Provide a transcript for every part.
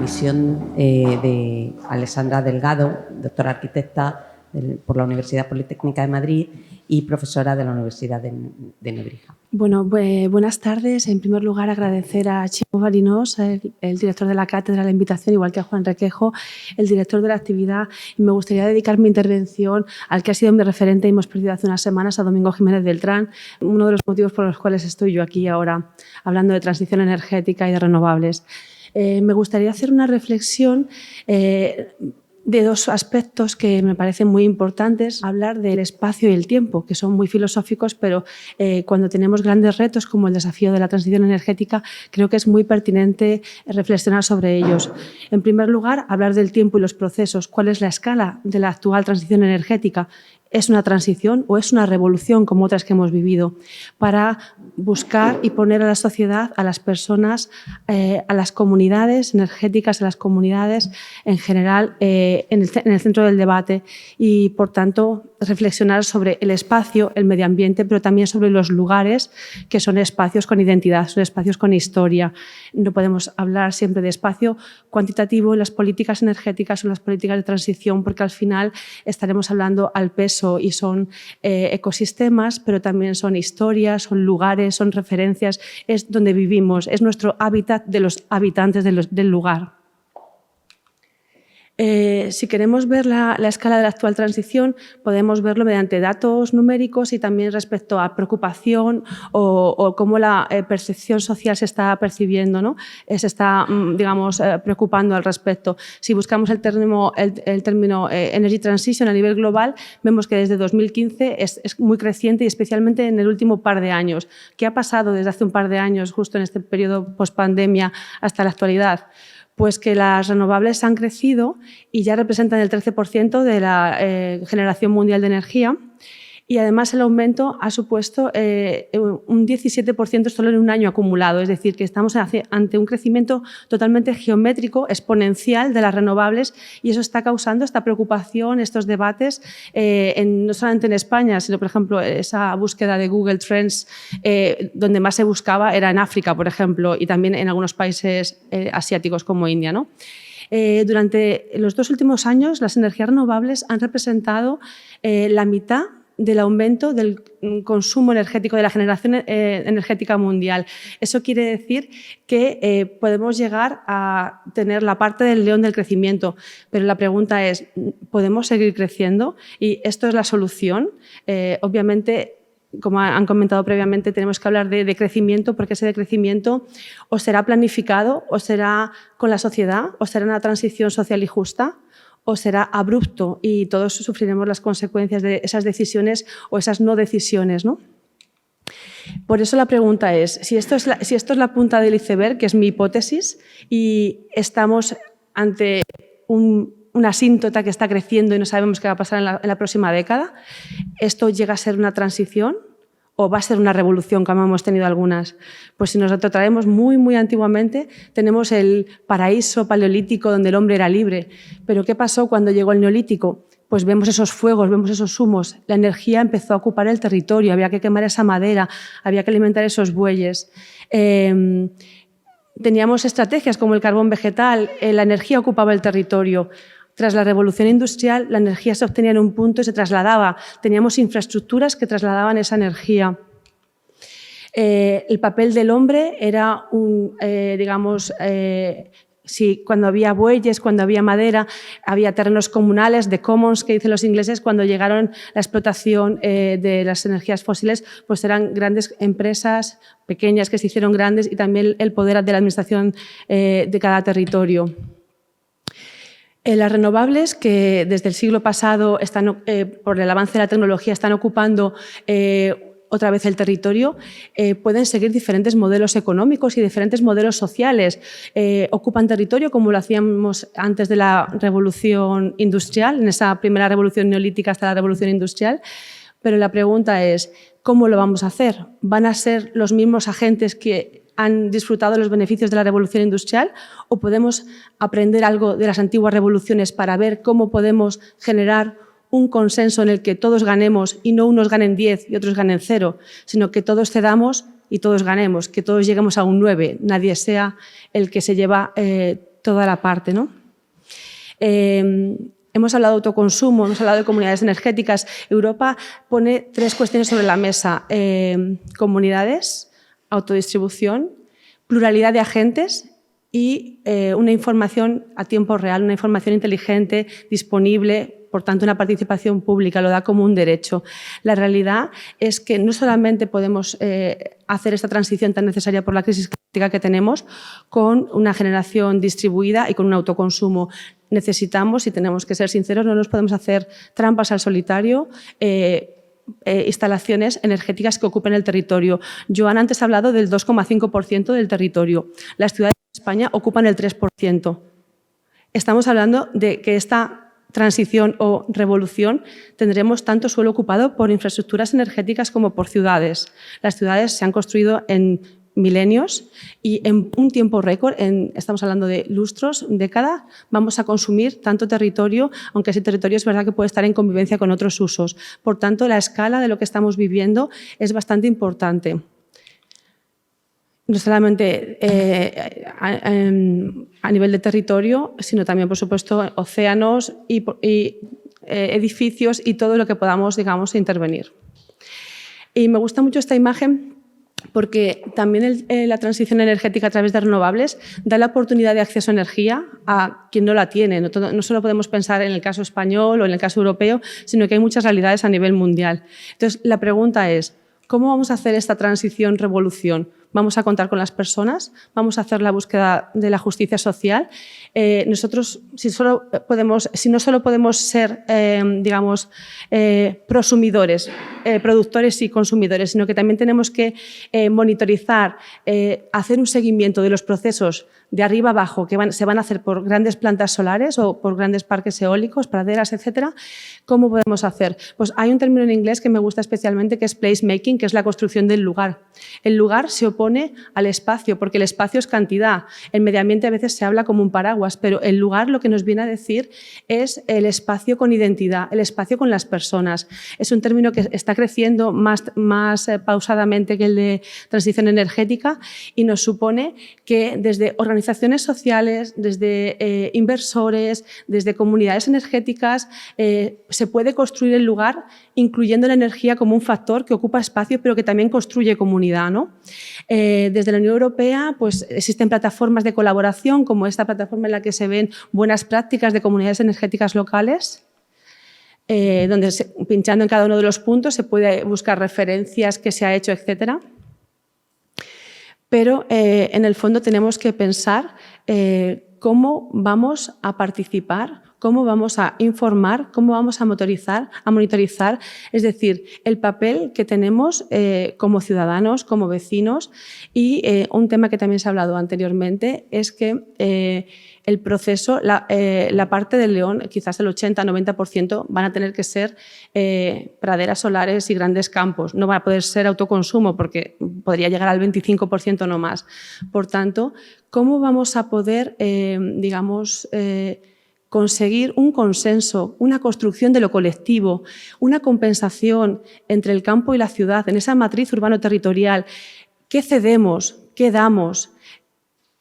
visión de Alessandra Delgado, doctora arquitecta por la Universidad Politécnica de Madrid y profesora de la Universidad de Nebrija. Bueno, buenas tardes. En primer lugar, agradecer a Chimo Barinós, el director de la cátedra, la invitación, igual que a Juan Requejo, el director de la actividad. Y me gustaría dedicar mi intervención al que ha sido mi referente y hemos perdido hace unas semanas, a Domingo Jiménez Beltrán, uno de los motivos por los cuales estoy yo aquí ahora hablando de transición energética y de renovables. Me gustaría hacer una reflexión de dos aspectos que me parecen muy importantes. Hablar del espacio y el tiempo, que son muy filosóficos, pero cuando tenemos grandes retos como el desafío de la transición energética, creo que es muy pertinente reflexionar sobre ellos. En primer lugar, hablar del tiempo y los procesos. ¿Cuál es la escala de la actual transición energética? ¿Es una transición o es una revolución como otras que hemos vivido? Para buscar y poner a la sociedad, a las personas, a las comunidades energéticas, a las comunidades en general en el centro del debate y, por tanto, reflexionar sobre el espacio, el medio ambiente, pero también sobre los lugares, que son espacios con identidad, son espacios con historia. No podemos hablar siempre de espacio cuantitativo en las políticas energéticas o en las políticas de transición, porque al final estaremos hablando al peso y son ecosistemas, pero también son historias, son lugares, son referencias, es donde vivimos, es nuestro hábitat de los habitantes del lugar. Si queremos ver la escala de la actual transición, podemos verlo mediante datos numéricos y también respecto a preocupación o cómo la percepción social se está percibiendo, ¿no? Se está, digamos, preocupando al respecto. Si buscamos el término Energy Transition a nivel global, vemos que desde 2015 es muy creciente y especialmente en el último par de años. ¿Qué ha pasado desde hace un par de años, justo en este periodo post-pandemia hasta la actualidad? Pues que las renovables han crecido y ya representan el 13% de la generación mundial de energía y además el aumento ha supuesto un 17% solo en un año acumulado, es decir, que estamos ante un crecimiento totalmente geométrico, exponencial de las renovables y eso está causando esta preocupación, estos debates, no solamente en España, sino, por ejemplo, esa búsqueda de Google Trends donde más se buscaba era en África, por ejemplo, y también en algunos países asiáticos como India, ¿no? Durante los 2 últimos años, las energías renovables han representado la mitad del aumento del consumo energético, de la generación energética mundial. Eso quiere decir que podemos llegar a tener la parte del león del crecimiento, pero la pregunta es, ¿podemos seguir creciendo? Y esto es la solución. Obviamente, como han comentado previamente, tenemos que hablar de crecimiento, porque ese decrecimiento o será planificado, o será con la sociedad, o será una transición social y justa, o será abrupto y todos sufriremos las consecuencias de esas decisiones o esas no decisiones, ¿no? Por eso la pregunta es, si esto es la punta del iceberg, que es mi hipótesis, y estamos ante una asíntota que está creciendo y no sabemos qué va a pasar en la próxima década, ¿esto llega a ser una transición o va a ser una revolución, como hemos tenido algunas? Pues si nos retrotraemos muy, muy antiguamente, tenemos el paraíso paleolítico donde el hombre era libre. Pero ¿qué pasó cuando llegó el neolítico? Pues vemos esos fuegos, vemos esos humos. La energía empezó a ocupar el territorio, había que quemar esa madera, había que alimentar esos bueyes. Teníamos estrategias como el carbón vegetal, la energía ocupaba el territorio. Tras la revolución industrial, la energía se obtenía en un punto y se trasladaba. Teníamos infraestructuras que trasladaban esa energía. El papel del hombre era cuando había bueyes, cuando había madera, había terrenos comunales, de commons, que dicen los ingleses, cuando llegaron la explotación de las energías fósiles, pues eran grandes empresas, pequeñas, que se hicieron grandes y también el poder de la administración de cada territorio. Las renovables, que desde el siglo pasado, por el avance de la tecnología, están ocupando otra vez el territorio, pueden seguir diferentes modelos económicos y diferentes modelos sociales. Ocupan territorio como lo hacíamos antes de la revolución industrial, en esa primera revolución neolítica hasta la revolución industrial, pero la pregunta es, ¿cómo lo vamos a hacer? ¿Van a ser los mismos agentes que han disfrutado los beneficios de la revolución industrial o podemos aprender algo de las antiguas revoluciones para ver cómo podemos generar un consenso en el que todos ganemos y no unos ganen 10 y otros ganen 0, sino que todos cedamos y todos ganemos, que todos lleguemos a un 9, nadie sea el que se lleva toda la parte, ¿no? Hemos hablado de autoconsumo, hemos hablado de comunidades energéticas. Europa pone 3 cuestiones sobre la mesa. Comunidades, autodistribución, pluralidad de agentes y una información a tiempo real, una información inteligente, disponible, por tanto, una participación pública, lo da como un derecho. La realidad es que no solamente podemos hacer esta transición tan necesaria por la crisis climática que tenemos con una generación distribuida y con un autoconsumo. Necesitamos, y tenemos que ser sinceros, no nos podemos hacer trampas al solitario, instalaciones energéticas que ocupen el territorio. Joan antes ha hablado del 2,5% del territorio. Las ciudades de España ocupan el 3%. Estamos hablando de que esta transición o revolución tendremos tanto suelo ocupado por infraestructuras energéticas como por ciudades. Las ciudades se han construido en milenios y en un tiempo récord, estamos hablando de lustros, décadas, vamos a consumir tanto territorio, aunque ese territorio es verdad que puede estar en convivencia con otros usos. Por tanto, la escala de lo que estamos viviendo es bastante importante. No solamente a nivel de territorio, sino también, por supuesto, océanos y edificios y todo lo que podamos, digamos, intervenir. Y me gusta mucho esta imagen porque también la transición energética a través de renovables da la oportunidad de acceso a energía a quien no la tiene. No solo podemos pensar en el caso español o en el caso europeo, sino que hay muchas realidades a nivel mundial. Entonces, la pregunta es, ¿cómo vamos a hacer esta transición, revolución? ¿Vamos a contar con las personas? ¿Vamos a hacer la búsqueda de la justicia social? Nosotros, si no solo podemos ser, digamos, prosumidores, productores y consumidores, sino que también tenemos que monitorizar, hacer un seguimiento de los procesos de arriba abajo que se van a hacer por grandes plantas solares o por grandes parques eólicos, praderas, etcétera. ¿Cómo podemos hacer? Pues hay un término en inglés que me gusta especialmente, que es placemaking, que es la construcción del lugar. El lugar se opone al espacio, porque el espacio es cantidad. En medio ambiente a veces se habla como un paraguas, pero el lugar lo que nos viene a decir es el espacio con identidad, el espacio con las personas. Es un término que está creciendo más pausadamente que el de transición energética y nos supone que desde organizaciones sociales, desde inversores, desde comunidades energéticas, se puede construir el lugar incluyendo la energía como un factor que ocupa espacio pero que también construye comunidad, ¿no? Desde la Unión Europea pues, existen plataformas de colaboración como esta plataforma en la que se ven buenas prácticas de comunidades energéticas locales, donde pinchando en cada uno de los puntos se puede buscar referencias, qué se ha hecho, etcétera. Pero en el fondo tenemos que pensar cómo vamos a participar, cómo vamos a informar, cómo vamos a monitorizar, es decir, el papel que tenemos como ciudadanos, como vecinos y un tema que también se ha hablado anteriormente es que el proceso, la parte del León, quizás el 80-90% van a tener que ser praderas solares y grandes campos. No va a poder ser autoconsumo porque podría llegar al 25% no más. Por tanto, ¿cómo vamos a poder, digamos, conseguir un consenso, una construcción de lo colectivo, una compensación entre el campo y la ciudad, en esa matriz urbano-territorial? ¿Qué cedemos? ¿Qué damos?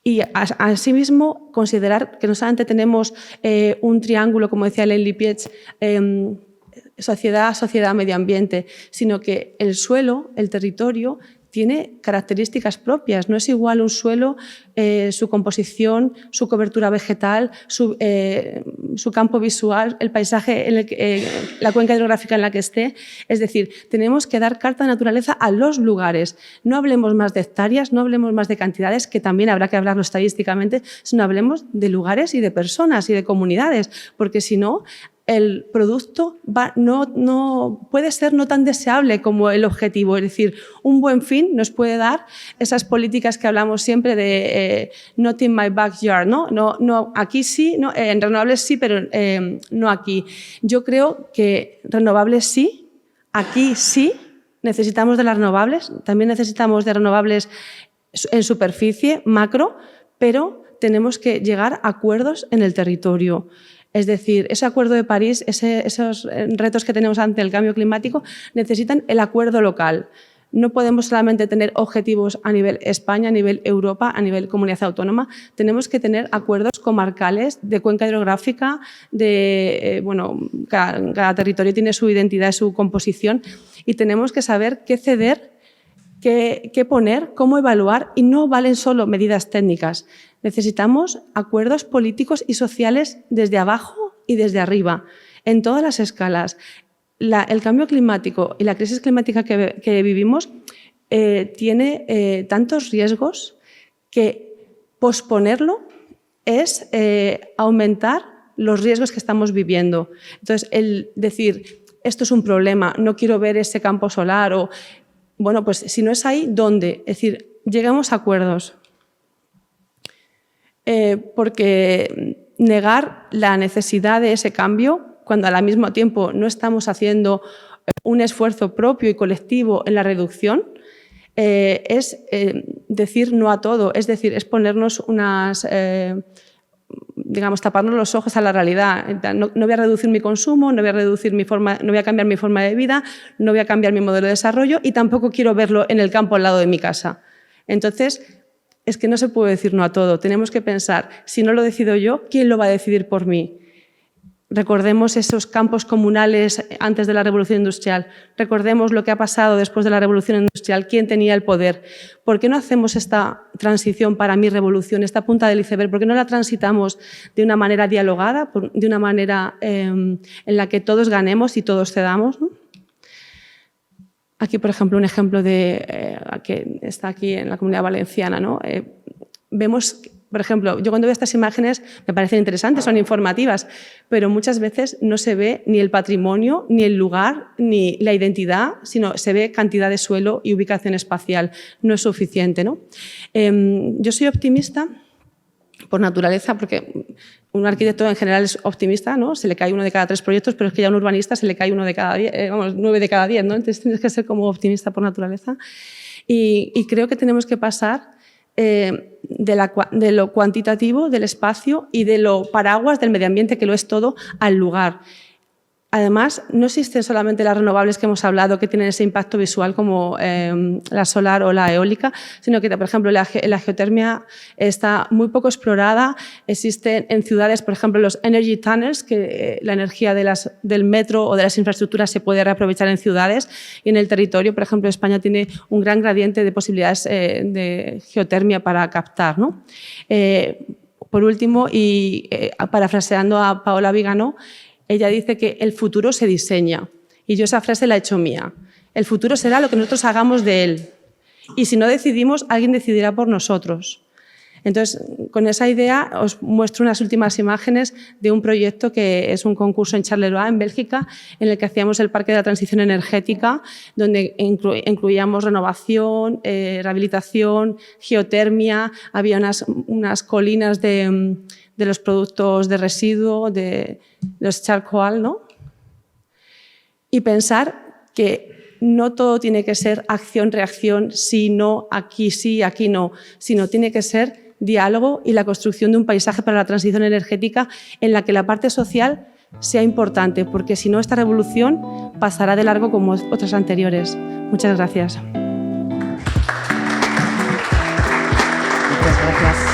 Y asimismo considerar que no solamente tenemos un triángulo, como decía Len Lipietz, sociedad, sociedad, medio ambiente, sino que el suelo, el territorio, tiene características propias. No es igual un suelo, su composición, su cobertura vegetal, su campo visual, el paisaje, la cuenca hidrográfica en la que esté. Es decir, tenemos que dar carta de naturaleza a los lugares. No hablemos más de hectáreas, no hablemos más de cantidades, que también habrá que hablarlo estadísticamente, sino hablemos de lugares y de personas y de comunidades, porque si no, el producto no puede ser no tan deseable como el objetivo. Es decir, un buen fin nos puede dar esas políticas que hablamos siempre de not in my backyard, ¿no? No aquí sí, no, en renovables sí, pero no aquí. Yo creo que renovables sí, aquí sí, necesitamos de las renovables, también necesitamos de renovables en superficie, macro, pero tenemos que llegar a acuerdos en el territorio. Es decir, ese Acuerdo de París, esos retos que tenemos ante el cambio climático necesitan el acuerdo local. No podemos solamente tener objetivos a nivel España, a nivel Europa, a nivel comunidad autónoma. Tenemos que tener acuerdos comarcales de cuenca hidrográfica, cada territorio tiene su identidad, su composición, y tenemos que saber qué ceder, qué poner, cómo evaluar, y no valen solo medidas técnicas. Necesitamos acuerdos políticos y sociales desde abajo y desde arriba, en todas las escalas. El cambio climático y la crisis climática que vivimos tiene tantos riesgos que posponerlo es aumentar los riesgos que estamos viviendo. Entonces, el decir, esto es un problema, no quiero ver ese campo solar, o, bueno, pues si no es ahí, ¿dónde? Es decir, llegamos a acuerdos. Porque negar la necesidad de ese cambio, cuando al mismo tiempo no estamos haciendo un esfuerzo propio y colectivo en la reducción, es decir no a todo, es decir, es ponernos taparnos los ojos a la realidad. No voy a reducir mi consumo, no voy a cambiar mi forma de vida, no voy a cambiar mi modelo de desarrollo, y tampoco quiero verlo en el campo al lado de mi casa. Entonces, es que no se puede decir no a todo. Tenemos que pensar, si no lo decido yo, ¿quién lo va a decidir por mí? Recordemos esos campos comunales antes de la Revolución Industrial. Recordemos lo que ha pasado después de la Revolución Industrial. ¿Quién tenía el poder? ¿Por qué no hacemos esta transición para mi revolución, esta punta del iceberg? ¿Por qué no la transitamos de una manera dialogada, de una manera en la que todos ganemos y todos cedamos, ¿no? Aquí, por ejemplo, un ejemplo que está aquí en la Comunidad Valenciana, ¿no? Vemos, por ejemplo, yo cuando veo estas imágenes me parecen interesantes, son informativas, pero muchas veces no se ve ni el patrimonio, ni el lugar, ni la identidad, sino se ve cantidad de suelo y ubicación espacial. No es suficiente, ¿no? Yo soy optimista por naturaleza, porque un arquitecto en general es optimista, ¿no? Se le cae 1 de cada 3 proyectos, pero es que ya a un urbanista se le cae 9 de cada 10, ¿no? Entonces tienes que ser como optimista por naturaleza. Y creo que tenemos que pasar de lo cuantitativo, del espacio y de lo paraguas del medio ambiente, que lo es todo, al lugar. Además, no existen solamente las renovables que hemos hablado, que tienen ese impacto visual como la solar o la eólica, sino que, por ejemplo, la geotermia está muy poco explorada. Existen en ciudades, por ejemplo, los energy tunnels, que la energía del metro o de las infraestructuras se puede reaprovechar en ciudades, y en el territorio, por ejemplo, España tiene un gran gradiente de posibilidades de geotermia para captar, ¿no? Por último, y parafraseando a Paola Vigano, ella dice que el futuro se diseña, y yo esa frase la he hecho mía. El futuro será lo que nosotros hagamos de él, y si no decidimos, alguien decidirá por nosotros. Entonces, con esa idea os muestro unas últimas imágenes de un proyecto que es un concurso en Charleroi, en Bélgica, en el que hacíamos el Parque de la Transición Energética, donde incluíamos renovación, rehabilitación, geotermia, había unas colinas de los productos de residuo, de los charcoal, ¿no? Y pensar que no todo tiene que ser acción-reacción, sí, no, aquí sí, aquí no, sino tiene que ser diálogo y la construcción de un paisaje para la transición energética en la que la parte social sea importante, porque si no, esta revolución pasará de largo como otras anteriores. Muchas gracias. Muchas gracias.